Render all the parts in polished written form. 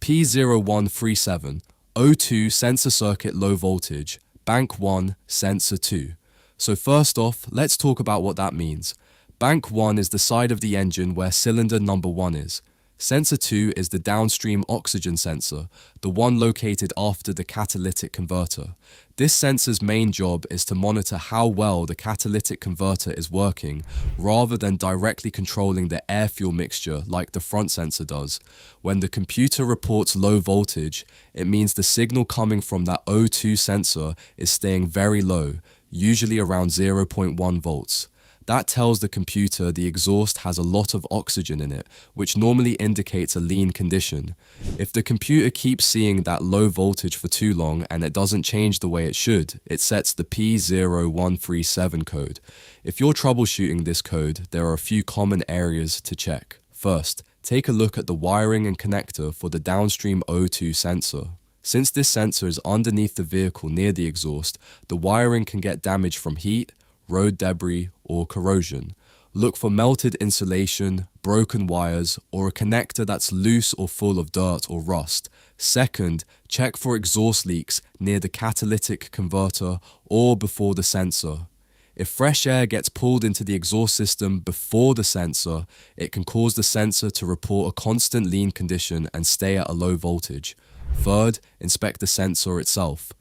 P0137, O2 sensor circuit low voltage, bank 1, sensor 2. So first off, let's talk about what that means. Bank 1 is the side of the engine where cylinder number 1 is. Sensor 2 is the downstream oxygen sensor, the one located after the catalytic converter. This sensor's main job is to monitor how well the catalytic converter is working, rather than directly controlling the air-fuel mixture like the front sensor does. When the computer reports low voltage, it means the signal coming from that O2 sensor is staying very low, usually around 0.1 volts. That tells the computer the exhaust has a lot of oxygen in it, which normally indicates a lean condition. If the computer keeps seeing that low voltage for too long and it doesn't change the way it should, it sets the P0137 code. If you're troubleshooting this code, there are a few common areas to check. First, take a look at the wiring and connector for the downstream O2 sensor. Since this sensor is underneath the vehicle near the exhaust, the wiring can get damaged from heat, road debris, or corrosion. Look for melted insulation, broken wires, or a connector that's loose or full of dirt or rust. Second, check for exhaust leaks near the catalytic converter or before the sensor. If fresh air gets pulled into the exhaust system before the sensor, it can cause the sensor to report a constant lean condition and stay at a low voltage. Third, inspect the sensor itself.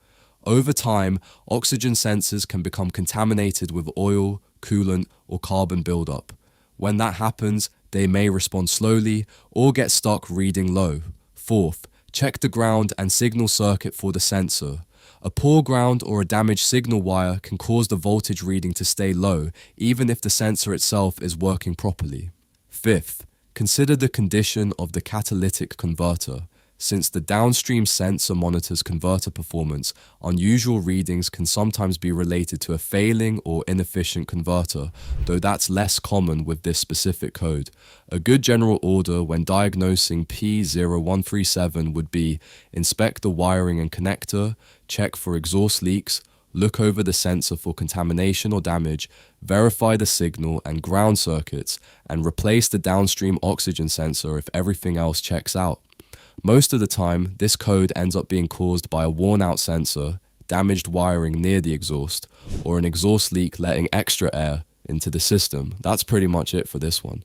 Over time, oxygen sensors can become contaminated with oil, coolant, or carbon buildup. When that happens, they may respond slowly or get stuck reading low. Fourth, check the ground and signal circuit for the sensor. A poor ground or a damaged signal wire can cause the voltage reading to stay low, even if the sensor itself is working properly. Fifth, consider the condition of the catalytic converter. Since the downstream sensor monitors converter performance, unusual readings can sometimes be related to a failing or inefficient converter, though that's less common with this specific code. A good general order when diagnosing P0137 would be: inspect the wiring and connector, check for exhaust leaks, look over the sensor for contamination or damage, verify the signal and ground circuits, and replace the downstream oxygen sensor if everything else checks out. Most of the time, this code ends up being caused by a worn-out sensor, damaged wiring near the exhaust, or an exhaust leak letting extra air into the system. That's pretty much it for this one.